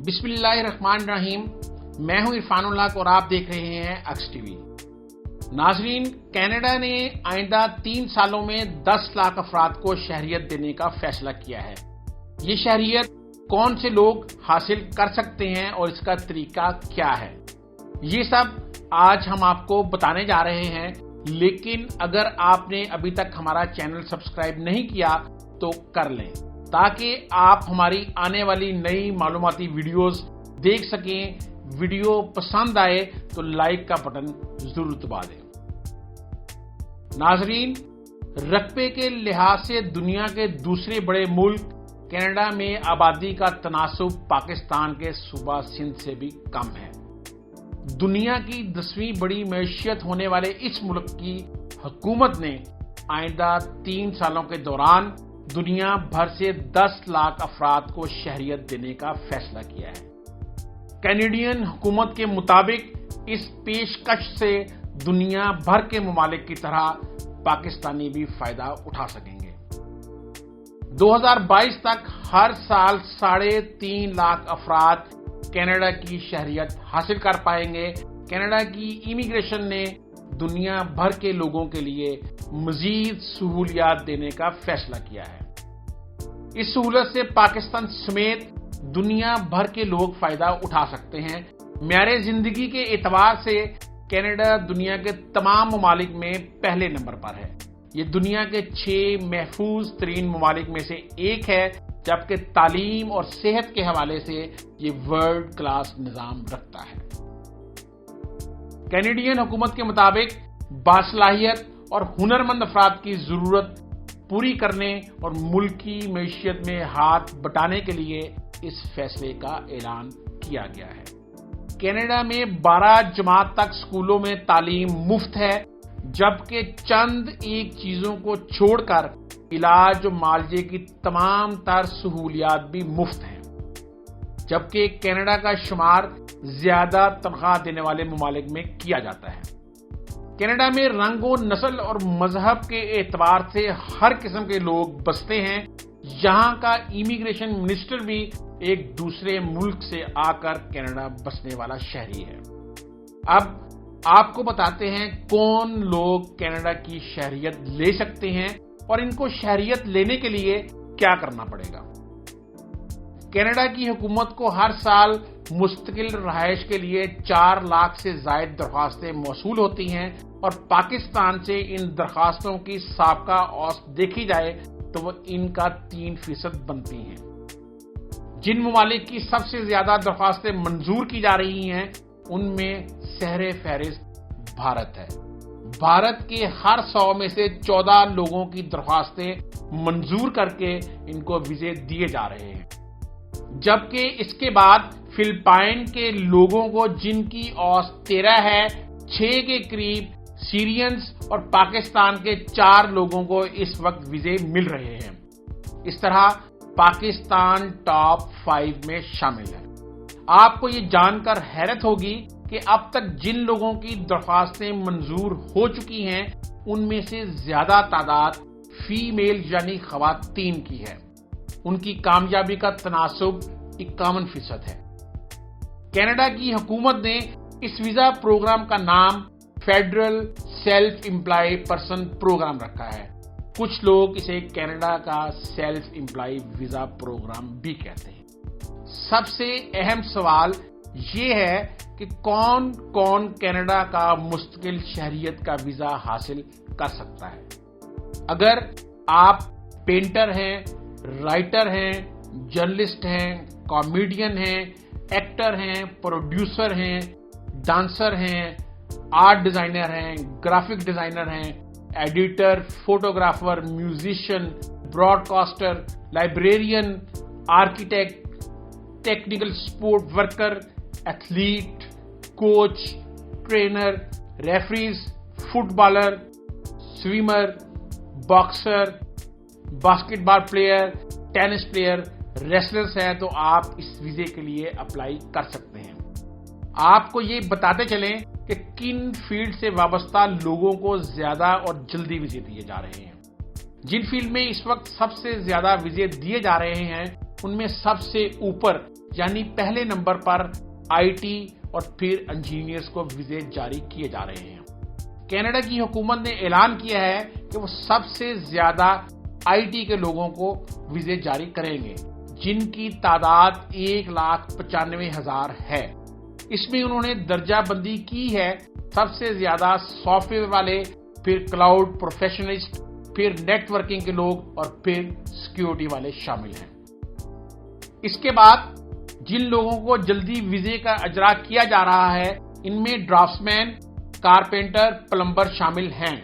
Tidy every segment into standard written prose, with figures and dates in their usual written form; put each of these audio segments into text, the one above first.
بسم اللہ الرحمن الرحیم، میں ہوں عرفان اللہ اور آپ دیکھ رہے ہیں اکس ٹی وی۔ ناظرین، کینیڈا نے آئندہ 3 سالوں میں 10 لاکھ افراد کو شہریت دینے کا فیصلہ کیا ہے۔ یہ شہریت کون سے لوگ حاصل کر سکتے ہیں اور اس کا طریقہ کیا ہے، یہ سب آج ہم آپ کو بتانے جا رہے ہیں۔ لیکن اگر آپ نے ابھی تک ہمارا چینل سبسکرائب نہیں کیا تو کر لیں، تاکہ آپ ہماری آنے والی نئی معلوماتی ویڈیوز دیکھ سکیں۔ ویڈیو پسند آئے تو لائک کا بٹن ضرور دبا دیں۔ ناظرین، رقبے کے لحاظ سے دنیا کے دوسرے بڑے ملک کینیڈا میں آبادی کا تناسب پاکستان کے صوبہ سندھ سے بھی کم ہے۔ دنیا کی 10ویں بڑی معیشت ہونے والے اس ملک کی حکومت نے آئندہ 3 سالوں کے دوران دنیا بھر سے 10 لاکھ افراد کو شہریت دینے کا فیصلہ کیا ہے۔ کینیڈین حکومت کے مطابق اس پیشکش سے دنیا بھر کے ممالک کی طرح پاکستانی بھی فائدہ اٹھا سکیں گے۔ 2022 تک ہر سال 3.5 لاکھ افراد کینیڈا کی شہریت حاصل کر پائیں گے۔ کینیڈا کی امیگریشن نے دنیا بھر کے لوگوں کے لیے مزید سہولیات دینے کا فیصلہ کیا ہے۔ اس سہولت سے پاکستان سمیت دنیا بھر کے لوگ فائدہ اٹھا سکتے ہیں۔ معیار زندگی کے اعتبار سے کینیڈا دنیا کے تمام ممالک میں پہلے نمبر پر ہے۔ یہ دنیا کے 6 محفوظ ترین ممالک میں سے ایک ہے، جبکہ تعلیم اور صحت کے حوالے سے یہ ورلڈ کلاس نظام رکھتا ہے۔ کینیڈین حکومت کے مطابق باصلاحیت اور ہنرمند افراد کی ضرورت پوری کرنے اور ملکی معیشت میں ہاتھ بٹانے کے لیے اس فیصلے کا اعلان کیا گیا ہے۔ کینیڈا میں 12 جماعت تک اسکولوں میں تعلیم مفت ہے، جبکہ چند ایک چیزوں کو چھوڑ کر علاج و معالجے کی تمام تر سہولیات بھی مفت ہیں، جبکہ کینیڈا کا شمار زیادہ تنخواہ دینے والے ممالک میں کیا جاتا ہے۔ کینیڈا میں رنگ و نسل اور مذہب کے اعتبار سے ہر قسم کے لوگ بستے ہیں۔ یہاں کا امیگریشن منسٹر بھی ایک دوسرے ملک سے آ کر کینیڈا بسنے والا شہری ہے۔ اب آپ کو بتاتے ہیں کون لوگ کینیڈا کی شہریت لے سکتے ہیں اور ان کو شہریت لینے کے لیے کیا کرنا پڑے گا۔ کینیڈا کی حکومت کو ہر سال مستقل رہائش کے لیے 4 لاکھ سے زائد درخواستیں موصول ہوتی ہیں، اور پاکستان سے ان درخواستوں کی سابقہ اوسط دیکھی جائے تو وہ ان کا 3% بنتی ہیں۔ جن ممالک کی سب سے زیادہ درخواستیں منظور کی جا رہی ہیں ان میں سہر فہرست بھارت ہے۔ بھارت کے ہر 100 میں سے 14 لوگوں کی درخواستیں منظور کر کے ان کو ویزے دیے جا رہے ہیں، جبکہ اس کے بعد فلپائن کے لوگوں کو، جن کی اوسط 13 ہے، 6 کے قریب سیرینز اور پاکستان کے 4 لوگوں کو اس وقت ویزے مل رہے ہیں۔ اس طرح پاکستان ٹاپ 5 میں شامل ہے۔ آپ کو یہ جان کر حیرت ہوگی کہ اب تک جن لوگوں کی درخواستیں منظور ہو چکی ہیں ان میں سے زیادہ تعداد فیمیل یعنی خواتین کی ہے۔ ان کی کامیابی کا تناسب 51% ہے۔ کینیڈا کی حکومت نے اس ویزا پروگرام کا نام federal self employee person program رکھا ہے۔ کچھ لوگ اسے کینیڈا کا سیلف امپلائی ویزا پروگرام بھی کہتے ہیں۔ سب سے اہم سوال یہ ہے کہ کون کون کینیڈا کا مستقل شہریت کا ویزا حاصل کر سکتا ہے۔ اگر آپ پینٹر ہیں، رائٹر ہیں، جرنلسٹ ہیں، کامیڈین ہیں، ایکٹر ہیں، پروڈیوسر ہیں، ڈانسر ہیں، آرٹ ڈیزائنر ہیں، گرافک ڈیزائنر ہیں، editor, photographer, musician, broadcaster, librarian, architect, technical support worker, athlete, coach, trainer, referees, footballer, swimmer, boxer, basketball player, tennis player, wrestlers ہیں تو آپ اس ویزے کے لیے اپلائی کر سکتے ہیں۔ آپ کو یہ بتاتے چلیں کہ کن فیلڈ سے وابستہ لوگوں کو زیادہ اور جلدی ویزے دیے جا رہے ہیں۔ جن فیلڈ میں اس وقت سب سے زیادہ ویزے دیے جا رہے ہیں ان میں سب سے اوپر یعنی پہلے نمبر پر IT اور پھر انجینئرز کو ویزے جاری کیے جا رہے ہیں۔ کینیڈا کی حکومت نے اعلان کیا ہے کہ وہ سب سے زیادہ IT کے لوگوں کو ویزے جاری کریں گے، جن کی تعداد 1,95,000 ہے۔ اس میں انہوں نے درجہ بندی کی ہے، سب سے زیادہ سافٹ ویئر والے، پھر کلاؤڈ پروفیشنلسٹ، پھر نیٹ ورکنگ کے لوگ اور پھر سیکیورٹی والے شامل ہیں۔ اس کے بعد جن لوگوں کو جلدی ویزے کا اجرا کیا جا رہا ہے، ان میں ڈرافٹسمین، کارپینٹر، پلمبر شامل ہیں۔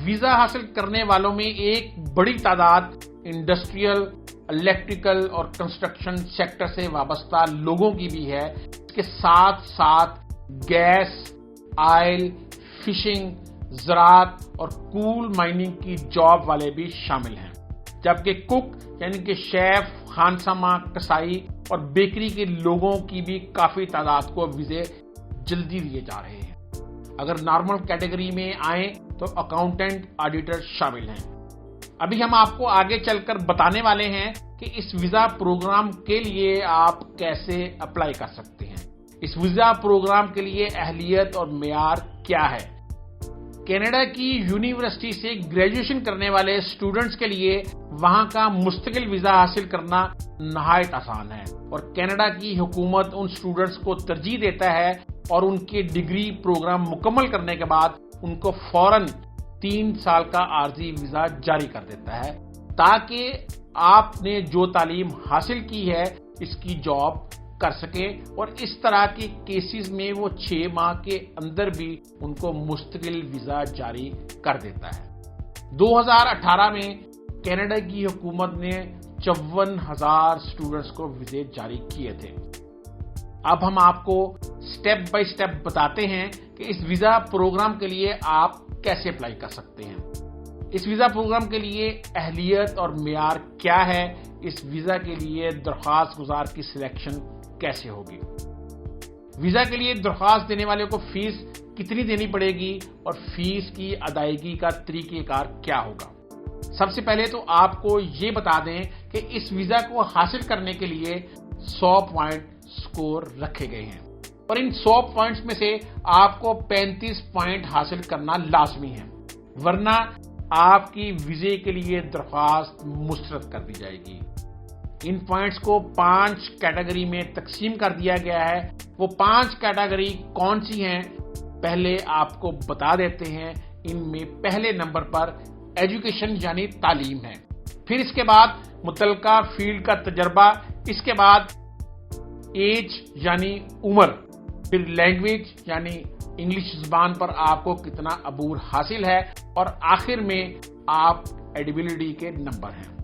ویزا حاصل کرنے والوں میں ایک بڑی تعداد انڈسٹریل، الیکٹریکل اور کنسٹرکشن سیکٹر سے وابستہ لوگوں کی بھی ہے۔ اس کے ساتھ ساتھ گیس، آئل، فشنگ، زراعت اور کول مائننگ کی جاب والے بھی شامل ہیں، جبکہ کک یعنی کہ شیف، خانسامہ، کسائی اور بیکری کے لوگوں کی بھی کافی تعداد کو ویزے جلدی دیے جا رہے ہیں۔ اگر نارمل کیٹیگری میں آئیں تو اکاؤنٹنٹ، آڈیٹر شامل ہیں۔ ابھی ہم آپ کو آگے چل کر بتانے والے ہیں کہ اس ویزا پروگرام کے لیے آپ کیسے اپلائی کر سکتے ہیں۔ اس ویزا پروگرام کے لیے اہلیت اور معیار کیا ہے؟ کینیڈا کی یونیورسٹی سے گریجویشن کرنے والے اسٹوڈنٹس کے لیے وہاں کا مستقل ویزا حاصل کرنا نہایت آسان ہے، اور کینیڈا کی حکومت ان اسٹوڈنٹس کو ترجیح دیتا ہے اور ان کے ڈگری پروگرام مکمل کرنے کے بعد ان کو فوراً 3 سال کا عارضی ویزا جاری کر دیتا ہے، تاکہ آپ نے جو تعلیم حاصل کی ہے اس کی جاب کر سکیں، اور اس طرح کے کیسز میں وہ 6 ماہ کے اندر بھی ان کو مستقل ویزا جاری کر دیتا ہے۔ 2018 میں کینیڈا کی حکومت نے 54,000 اسٹوڈنٹس کو ویزے جاری کیے تھے۔ اب ہم آپ کو سٹیپ بائی سٹیپ بتاتے ہیں کہ اس ویزا پروگرام کے لیے آپ کیسے اپلائی کر سکتے ہیں۔ اس ویزا پروگرام کے لیے اہلیت اور معیار کیا ہے؟ اس ویزا کے لیے درخواست گزار کی سلیکشن کیسے ہوگی؟ ویزا کے لیے درخواست دینے والے کو فیس کتنی دینی پڑے گی اور فیس کی ادائیگی کا طریقہ کار کیا ہوگا؟ سب سے پہلے تو آپ کو یہ بتا دیں کہ اس ویزا کو حاصل کرنے کے لیے 100 پوائنٹ سکور رکھے گئے ہیں، اور ان 100 پوائنٹس میں سے آپ کو 35 پوائنٹ حاصل کرنا لازمی ہے، ورنہ آپ کی ویزے کے لیے درخواست مسترد کر دی جائے گی۔ ان پوائنٹس کو 5 کیٹیگری میں تقسیم کر دیا گیا ہے۔ وہ 5 کیٹیگری کون سی ہیں پہلے آپ کو بتا دیتے ہیں۔ ان میں پہلے نمبر پر ایجوکیشن یعنی تعلیم ہے، پھر اس کے بعد متعلقہ فیلڈ کا تجربہ، اس کے بعد ایج یعنی عمر، پھر لینگویج یعنی انگلش زبان پر آپ کو کتنا عبور حاصل ہے، اور آخر میں آپ ایڈیبلٹی کے نمبر ہیں۔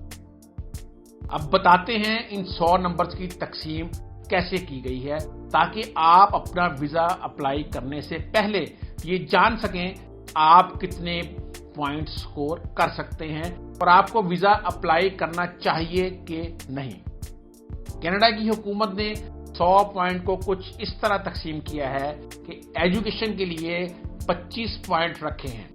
اب بتاتے ہیں ان 100 نمبرز کی تقسیم کیسے کی گئی ہے، تاکہ آپ اپنا ویزا اپلائی کرنے سے پہلے یہ جان سکیں آپ کتنے پوائنٹ سکور کر سکتے ہیں اور آپ کو ویزا اپلائی کرنا چاہیے کہ نہیں۔ کینیڈا کی حکومت نے 100 پوائنٹ کو کچھ اس طرح تقسیم کیا ہے کہ ایجوکیشن کے لیے 25 پوائنٹ رکھے ہیں۔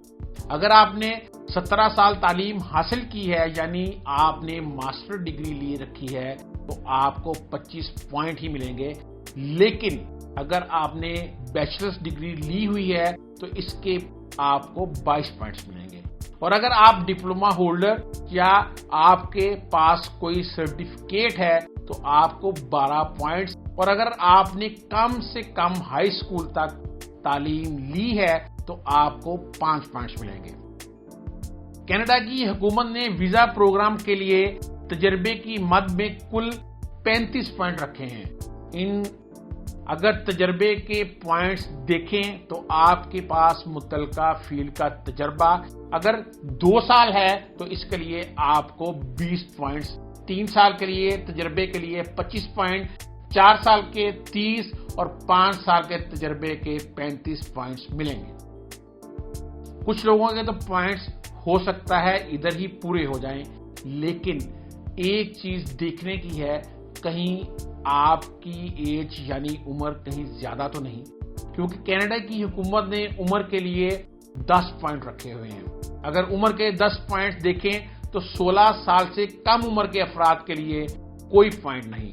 اگر آپ نے 17 سال تعلیم حاصل کی ہے، یعنی آپ نے ماسٹر ڈگری لی رکھی ہے، تو آپ کو 25 پوائنٹ ہی ملیں گے، لیکن اگر آپ نے بیچلرز ڈگری لی ہوئی ہے تو اس کے آپ کو 22 پوائنٹس ملیں گے، اور اگر آپ ڈپلوما ہولڈر یا آپ کے پاس کوئی سرٹیفکیٹ ہے تو آپ کو 12 پوائنٹس، اور اگر آپ نے کم سے کم ہائی اسکول تک تعلیم لی ہے تو آپ کو 5 پوائنٹس ملیں گے۔ کینیڈا کی حکومت نے ویزا پروگرام کے لیے تجربے کی مد میں کل 35 پوائنٹ رکھے ہیں۔ اگر تجربے کے پوائنٹس دیکھیں تو آپ کے پاس متعلقہ فیلڈ کا تجربہ اگر 2 سال ہے تو اس کے لیے آپ کو 20 پوائنٹس، 3 سال کے لیے تجربے کے لیے 25 پوائنٹ، 4 سال کے 30 اور 5 سال کے تجربے کے 35 پوائنٹس ملیں گے۔ کچھ لوگوں کے تو پوائنٹس ہو سکتا ہے ادھر ہی پورے ہو جائیں، لیکن ایک چیز دیکھنے کی ہے، کہیں آپ کی ایج یعنی عمر کہیں زیادہ تو نہیں، کیونکہ کینیڈا کی حکومت نے عمر کے لیے 10 پوائنٹ رکھے ہوئے ہیں۔ اگر عمر کے 10 پوائنٹ دیکھیں تو 16 سال سے کم عمر کے افراد کے لیے کوئی پوائنٹ نہیں،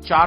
4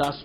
10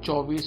24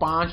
5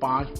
5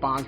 5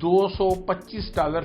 $225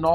9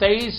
23